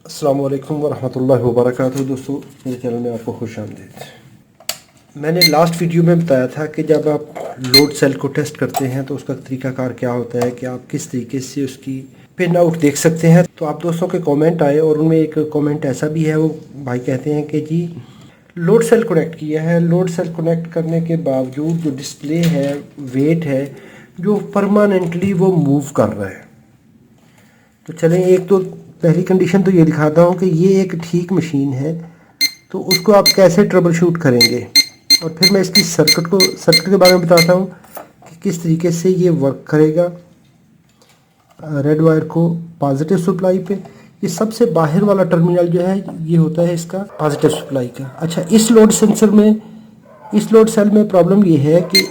अस्सलाम वालेकुम वरहमतुल्लाहि वबरकातुहू। दोस्तों, मेरे चैनल में आपको खुश आमदीद। मैंने लास्ट वीडियो में बताया था कि जब आप लोड सेल को टेस्ट करते हैं तो उसका तरीकाकार क्या होता है कि आप किस तरीके से उसकी पिन आउट देख सकते हैं। तो आप दोस्तों के कमेंट आए और उनमें एक कमेंट ऐसा भी है, वो भाई कहते हैं कि जी लोड सेल कनेक्ट किया है, लोड सेल कनेक्ट करने के बावजूद जो डिस्प्ले है, वेट है, जो परमानेंटली वो मूव कर रहा है। तो चलें, एक तो पहली कंडीशन तो ये दिखाता हूँ कि ये एक ठीक मशीन है, तो उसको आप कैसे ट्रबल शूट करेंगे। और फिर मैं इसकी सर्किट के बारे में बताता हूँ कि किस तरीके से ये वर्क करेगा। रेड वायर को पॉजिटिव सप्लाई पे, ये सबसे बाहर वाला टर्मिनल जो है ये होता है इसका पॉजिटिव सप्लाई का। अच्छा, इस लोड सेल में प्रॉब्लम ये है कि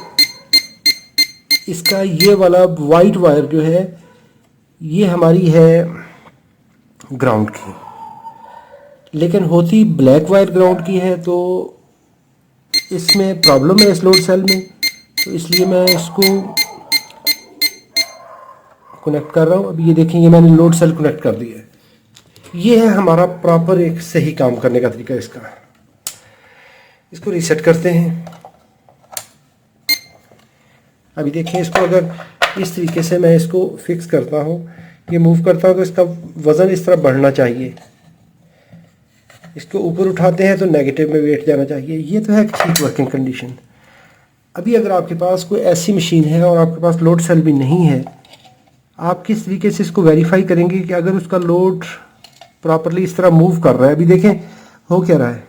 इसका ये वाला वाइट वायर जो है ये हमारी है ग्राउंड की, लेकिन होती ब्लैक वायर ग्राउंड की है। तो इसमें प्रॉब्लम है इस लोड सेल में, तो इसलिए मैं इसको कनेक्ट कर रहा हूँ। अब ये देखेंगे मैंने लोड सेल कनेक्ट कर दिया है। ये है हमारा प्रॉपर एक सही काम करने का तरीका इसका। इसको रीसेट करते हैं। अभी देखें, इसको अगर इस तरीके से मैं इसको फिक्स करता हूँ, ये मूव करता हूँ तो इसका वज़न इस तरह बढ़ना चाहिए। इसको ऊपर उठाते हैं तो नेगेटिव में वेट जाना चाहिए। ये तो है ठीक वर्किंग कंडीशन। अभी अगर आपके पास कोई ऐसी मशीन है और आपके पास लोड सेल भी नहीं है, आप किस तरीके से इसको वेरीफाई करेंगे कि अगर उसका लोड प्रॉपरली इस तरह मूव कर रहा है। अभी देखें हो क्या रहा है।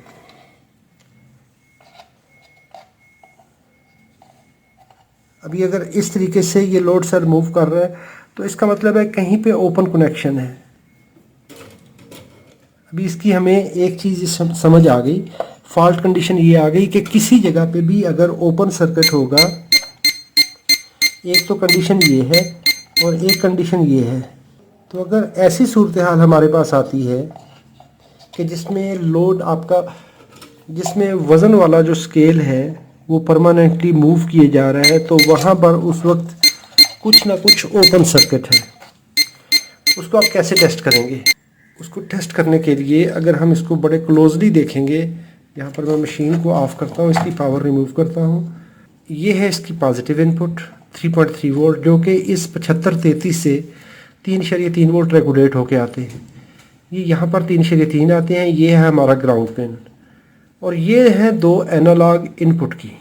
अभी अगर इस तरीके से ये लोड सेल मूव कर रहा है तो इसका मतलब है कहीं पे ओपन कनेक्शन है। अभी इसकी हमें एक चीज़ समझ आ गई, फॉल्ट कंडीशन ये आ गई कि किसी जगह पे भी अगर ओपन सर्किट होगा, एक तो कंडीशन ये है और एक कंडीशन ये है। तो अगर ऐसी सूरत हाल हमारे पास आती है कि जिसमें लोड आपका, जिसमें वज़न वाला जो स्केल है वो परमानेंटली मूव किए जा रहा है, तो वहाँ पर उस वक्त कुछ ना कुछ ओपन सर्किट है। उसको आप कैसे टेस्ट करेंगे? उसको टेस्ट करने के लिए अगर हम इसको बड़े क्लोजली देखेंगे, यहाँ पर मैं मशीन को ऑफ़ करता हूँ, इसकी पावर रिमूव करता हूँ। ये है इसकी पॉजिटिव इनपुट 3.3 वोल्ट, जो कि इस 7533 से 3.3 वोल्ट रेगुलेट होके आते हैं। ये यहाँ पर 3.3 आते हैं। ये है हमारा ग्राउंड पिन और ये है दो एनालॉग इनपुट की,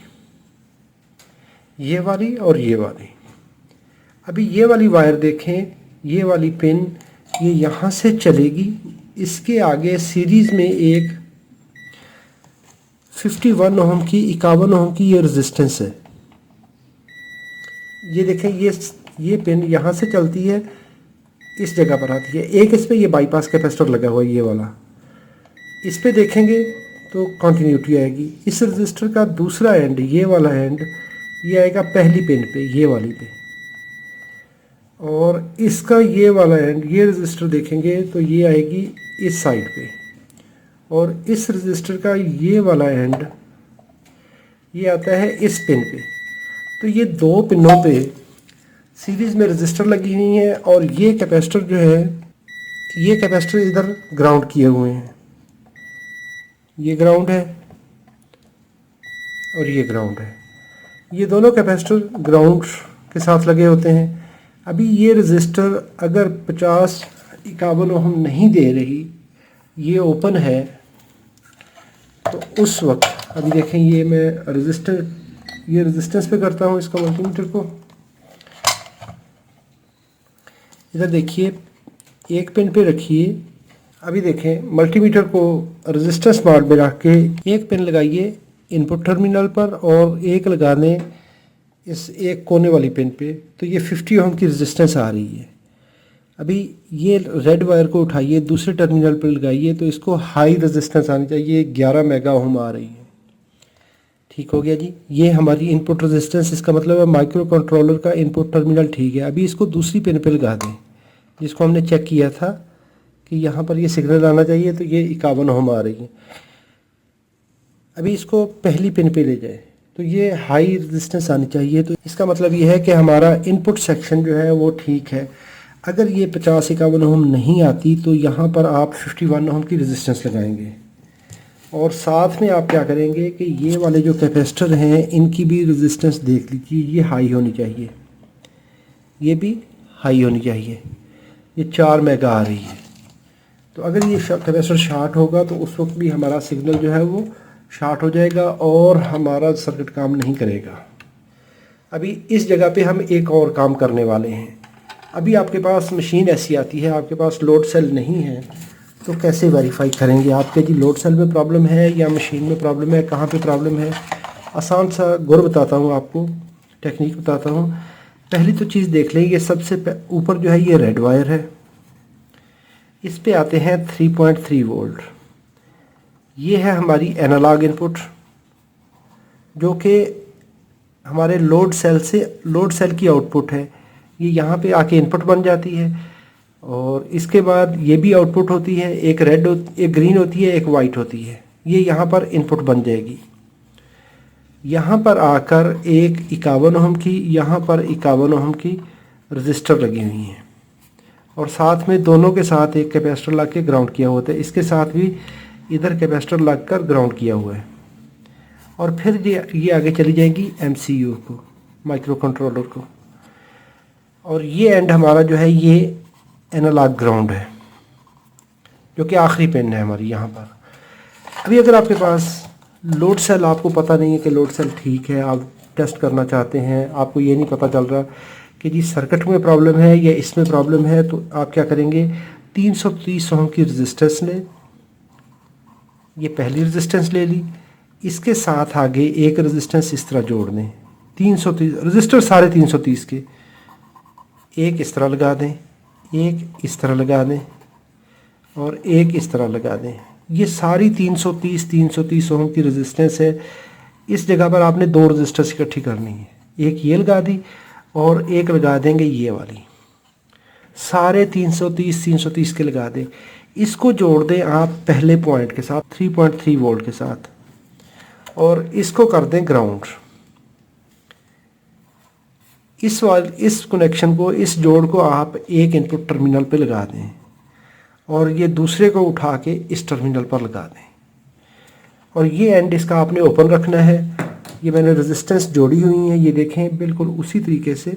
ये वाली और ये वाली। अभी ये वाली वायर देखें, ये वाली पिन ये यहाँ से चलेगी, इसके आगे सीरीज़ में एक 51 ओम की, 51 ओम की ये रेजिस्टेंस है। ये देखें, ये पिन यहाँ से चलती है, इस जगह पर आती है। एक इस पे ये बाईपास कैपेसिटर लगा हुआ है, ये वाला। इस पे देखेंगे तो कंटिन्यूटी आएगी। इस रजिस्टर का दूसरा एंड, ये वाला एंड, ये आएगा पहली पिन पे, ये वाली पे। और इसका ये वाला एंड, ये रजिस्टर देखेंगे तो ये आएगी इस साइड पे। और इस रजिस्टर का ये वाला एंड ये आता है इस पिन पे। तो ये दो पिनों पे सीरीज में रजिस्टर लगी हुई है और ये कैपेसिटर जो है, ये कैपेसिटर इधर ग्राउंड किए हुए हैं। ये ग्राउंड है और ये ग्राउंड है। ये दोनों कैपेसिटर ग्राउंड के साथ लगे होते हैं। अभी ये रजिस्टर अगर 51 ओम नहीं दे रही, ये ओपन है, तो उस वक्त अभी देखें, ये मैं ये रेजिस्टेंस पे करता हूँ इसका मल्टीमीटर को। इधर देखिए, एक पिन पे रखिए। अभी देखें, मल्टीमीटर को रेजिस्टेंस मोड में रख के एक पिन लगाइए इनपुट टर्मिनल पर और एक लगा दें इस एक कोने वाली पिन पे, तो ये 50 ओम की रेजिस्टेंस आ रही है। अभी ये रेड वायर को उठाइए, दूसरे टर्मिनल पर लगाइए, तो इसको हाई रेजिस्टेंस आनी चाहिए, 11 मेगा ओम आ रही है। ठीक हो गया जी, ये हमारी इनपुट रेजिस्टेंस। इसका मतलब है माइक्रो कंट्रोलर का इनपुट टर्मिनल ठीक है। अभी इसको दूसरी पिन पे लगा दें, जिसको हमने चेक किया था कि यहाँ पर ये सिग्नल आना चाहिए, तो ये 51 ओम आ रही है। अभी इसको पहली पिन पे ले जाए तो ये हाई रेजिस्टेंस आनी चाहिए। तो इसका मतलब ये है कि हमारा इनपुट सेक्शन जो है वो ठीक है। अगर ये 50-51 ओम नहीं आती तो यहाँ पर आप 51 ओम की रेजिस्टेंस लगाएंगे और साथ में आप क्या करेंगे कि ये वाले जो कैपेसिटर हैं इनकी भी रेजिस्टेंस देख लीजिए, ये हाई होनी चाहिए, ये भी हाई होनी चाहिए। ये 4 मेगा आ रही है। तो अगर ये कैपेसिटर शार्ट होगा तो उस वक्त भी हमारा सिग्नल जो है वो शार्ट हो जाएगा और हमारा सर्किट काम नहीं करेगा। अभी इस जगह पे हम एक और काम करने वाले हैं। अभी आपके पास मशीन ऐसी आती है, आपके पास लोड सेल नहीं है, तो कैसे वेरीफाई करेंगे आपके जी लोड सेल में प्रॉब्लम है या मशीन में प्रॉब्लम है, कहाँ पे प्रॉब्लम है? आसान सा गुर बताता हूँ आपको, टेक्निक बताता हूँ। पहली तो चीज़ देख लें, ये सबसे ऊपर जो है ये रेड वायर है, इस पे आते हैं 3.3 वोल्ट। ये है हमारी एनालॉग इनपुट जो कि हमारे लोड सेल की आउटपुट है। ये यहाँ पे आके इनपुट बन जाती है और इसके बाद ये भी आउटपुट होती है, एक ग्रीन होती है, एक वाइट होती है। ये यहाँ पर इनपुट बन जाएगी। यहाँ पर आकर एक 51 ओम की, यहाँ पर 51 ओम की रजिस्टर लगी हुई हैं और साथ में दोनों के साथ एक कैपेसिटर लग के ग्राउंड किया हुआ है। इसके साथ भी इधर कैपेसिटर लगकर ग्राउंड किया हुआ है और फिर ये आगे चली जाएंगी MCU को, माइक्रो कंट्रोलर को, और ये एंड हमारा जो है ये एनालॉग ग्राउंड है जो कि आखिरी पिन है हमारी यहाँ पर। अभी अगर आपके पास लोड सेल, आपको पता नहीं है कि लोड सेल ठीक है, आप टेस्ट करना चाहते हैं, आपको ये नहीं पता चल रहा कि जी सर्किट में प्रॉब्लम है या इसमें प्रॉब्लम है, तो आप क्या करेंगे, 330 ओम की रेजिस्टेंस लें। ये पहली रेजिस्टेंस ले ली, इसके साथ आगे एक रेजिस्टेंस इस तरह जोड़ दें। 330 रेजिस्टर सारे 330 के, एक इस तरह लगा दें, एक इस तरह लगा दें और एक इस तरह लगा दें। ये सारी 330 ओम की रेजिस्टेंस है। इस जगह पर आपने दो रेजिस्टेंस इकट्ठी करनी है, एक ये लगा दी और एक लगा देंगे ये वाली। सारे 330 के लगा दें। इसको जोड़ दें आप पहले पॉइंट के साथ 3.3 वोल्ट के साथ और इसको कर दें ग्राउंड। इस कनेक्शन को, इस जोड़ को आप एक इनपुट टर्मिनल पे लगा दें और ये दूसरे को उठा के इस टर्मिनल पर लगा दें और ये एंड इसका आपने ओपन रखना है। ये मैंने रेजिस्टेंस जोड़ी हुई है, ये देखें बिल्कुल उसी तरीके से।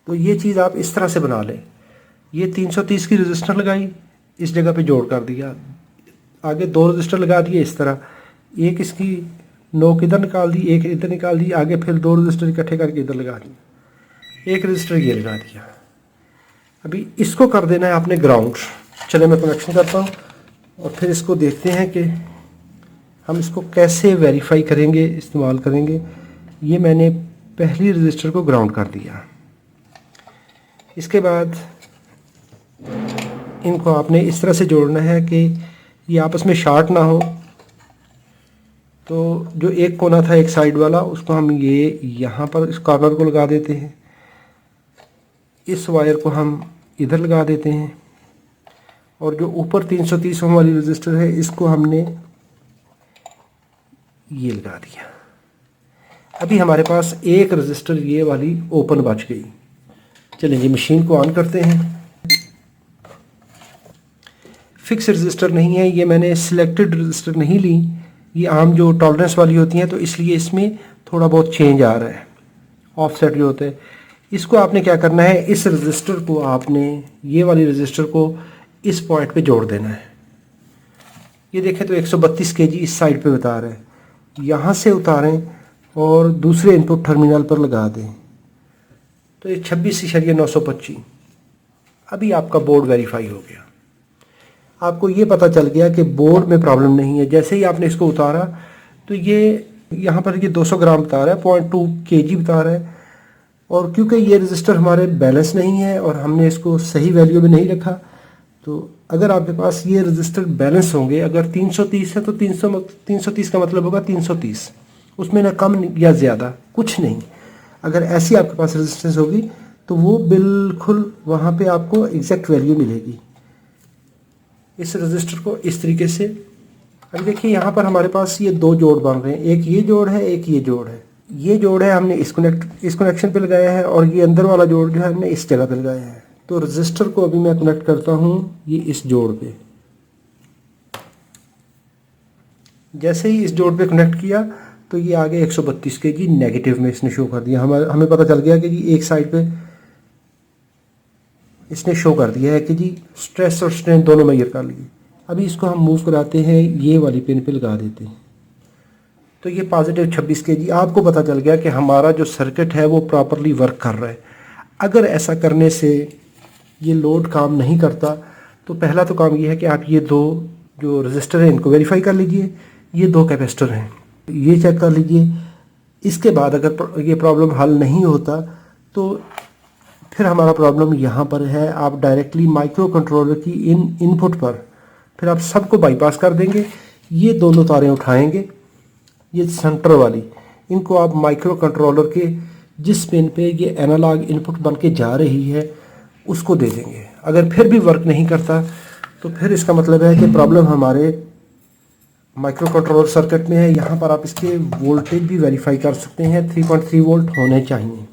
तो ये चीज़ आप इस तरह से बना लें। ये 330 की रजिस्टर लगाई, इस जगह पे जोड़ कर दिया, आगे दो रजिस्टर लगा दिए इस तरह, एक इसकी नोक इधर निकाल दी, एक इधर निकाल दी, आगे फिर दो रजिस्टर इकट्ठे करके इधर लगा दिया, एक रजिस्टर ये लगा दिया। अभी इसको कर देना है आपने ग्राउंड। चले मैं कनेक्शन करता हूँ और फिर इसको देखते हैं कि हम इसको कैसे वेरीफाई करेंगे, इस्तेमाल करेंगे। ये मैंने पहली रजिस्टर को ग्राउंड कर दिया। इसके बाद इनको आपने इस तरह से जोड़ना है कि ये आपस में शार्ट ना हो। तो जो एक कोना था एक साइड वाला, उसको हम ये यहाँ पर इस कॉर्नर को लगा देते हैं, इस वायर को हम इधर लगा देते हैं और जो ऊपर 330 ओम वाली रजिस्टर है इसको हमने ये लगा दिया। अभी हमारे पास एक रजिस्टर ये वाली ओपन बच गई। चलिए जी मशीन को ऑन करते हैं। फिक्स रजिस्टर नहीं है, ये मैंने सिलेक्टेड रजिस्टर नहीं ली, ये आम जो टॉलरेंस वाली होती हैं, तो इसलिए इसमें थोड़ा बहुत चेंज आ रहा है, ऑफसेट जो होते हैं। इसको आपने क्या करना है, इस रजिस्टर को आपने, ये वाली रजिस्टर को इस पॉइंट पे जोड़ देना है। ये देखें तो 132 kg इस साइड पे बता रहा है, यहाँ से उतारें और दूसरे इनपुट टर्मिनल पर लगा दें तो ये 26.925। अभी आपका बोर्ड वेरीफाई हो गया, आपको ये पता चल गया कि बोर्ड में प्रॉब्लम नहीं है। जैसे ही आपने इसको उतारा तो ये यहाँ पर ये 200 ग्राम बता रहा है, 0.2 kg बता रहा है। और क्योंकि ये रजिस्टर हमारे बैलेंस नहीं है और हमने इसको सही वैल्यू में नहीं रखा, तो अगर आपके पास ये रजिस्टर बैलेंस होंगे, अगर 330 है तो 330 का मतलब होगा 330, उसमें ना कम या ज़्यादा कुछ नहीं। अगर ऐसी आपके पास रेजिस्टेंस होगी तो वो बिल्कुल वहाँ पे आपको एग्जैक्ट वैल्यू मिलेगी। इस रजिस्टर को इस तरीके से, अभी देखिए यहाँ पर हमारे पास ये दो जोड़ बन रहे हैं, एक ये जोड़ है, एक ये जोड़ है। ये जोड़ है हमने इस कनेक्शन पे लगाया है, और ये अंदर वाला जोड़ जो है हमने इस जगह पे लगाया है। तो रजिस्टर को अभी मैं कनेक्ट करता हूँ ये इस जोड़ पे। जैसे ही इस जोड़ पे कनेक्ट किया तो ये आगे 132 kg नेगेटिव में इसने शो कर दिया। हमें पता चल गया कि जी एक साइड पे इसने शो कर दिया है कि जी स्ट्रेस और स्ट्रेन दोनों मेजर कर लिए। अभी इसको हम मूव कराते हैं, ये वाली पिन पे लगा देते हैं। तो ये पॉजिटिव 26 kg, आपको पता चल गया कि हमारा जो सर्किट है वो प्रॉपरली वर्क कर रहा है। अगर ऐसा करने से ये लोड काम नहीं करता तो पहला तो काम ये है कि आप ये दो जो रजिस्टर हैं इनको वेरीफाई कर लीजिए। ये दो कैपेसिटर हैं, ये चेक कर लीजिए। इसके बाद अगर ये प्रॉब्लम हल नहीं होता तो फिर हमारा प्रॉब्लम यहाँ पर है। आप डायरेक्टली माइक्रो कंट्रोलर की इनपुट पर फिर आप सबको बाईपास कर देंगे। ये दोनों तारें उठाएंगे, ये सेंटर वाली, इनको आप माइक्रो कंट्रोलर के जिस पिन पे ये एनालॉग इनपुट बन के जा रही है उसको दे देंगे। अगर फिर भी वर्क नहीं करता तो फिर इसका मतलब है कि प्रॉब्लम हमारे माइक्रो कंट्रोलर सर्किट में है। यहाँ पर आप इसके वोल्टेज भी वेरीफाई कर सकते हैं, 3.3 वोल्ट होने चाहिए।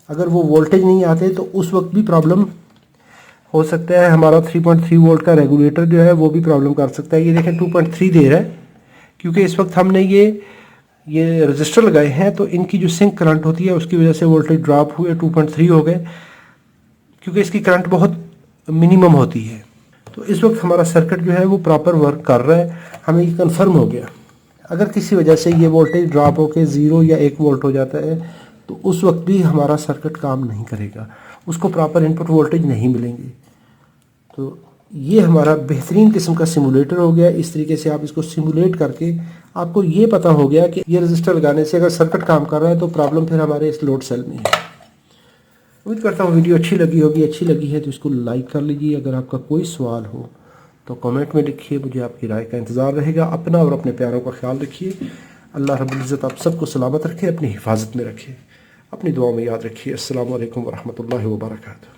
अगर वो वोल्टेज नहीं आते तो उस वक्त भी प्रॉब्लम हो सकता है। हमारा 3.3 वोल्ट का रेगुलेटर जो है वो भी प्रॉब्लम कर सकता है। ये देखें 2.3 दे रहा है, क्योंकि इस वक्त हमने ये रजिस्टर लगाए हैं तो इनकी जो सिंक करंट होती है उसकी वजह से वोल्टेज ड्रॉप हुए, 2.3 हो गए, क्योंकि इसकी करंट बहुत मिनिमम होती है। तो इस वक्त हमारा सर्किट जो है वो प्रॉपर वर्क कर रहा है, हमें ये कंफर्म हो गया। अगर किसी वजह से ये वोल्टेज ड्रॉप होकर 0 या 1 वोल्ट हो जाता है तो उस वक्त भी हमारा सर्किट काम नहीं करेगा, उसको प्रॉपर इनपुट वोल्टेज नहीं मिलेंगे। तो ये हमारा बेहतरीन किस्म का सिमुलेटर हो गया। इस तरीके से आप इसको सिमुलेट करके आपको ये पता हो गया कि ये रजिस्टर लगाने से अगर सर्किट काम कर रहा है तो प्रॉब्लम फिर हमारे इस लोड सेल में है। उम्मीद करता हूँ वीडियो अच्छी लगी होगी। अच्छी लगी है तो इसको लाइक कर लीजिए। अगर आपका कोई सवाल हो तो कमेंट में लिखिए, मुझे आपकी राय का इंतज़ार रहेगा। अपना और अपने प्यारों का ख्याल रखिए। अल्लाह रब्बुल इज़्ज़त आप सबको सलामत रखे, अपनी हिफाजत में रखे, अपनी दुआ में याद रखिए। अस्सलामु अलैकुम वरहमतुल्लाहि वबरकातुहू।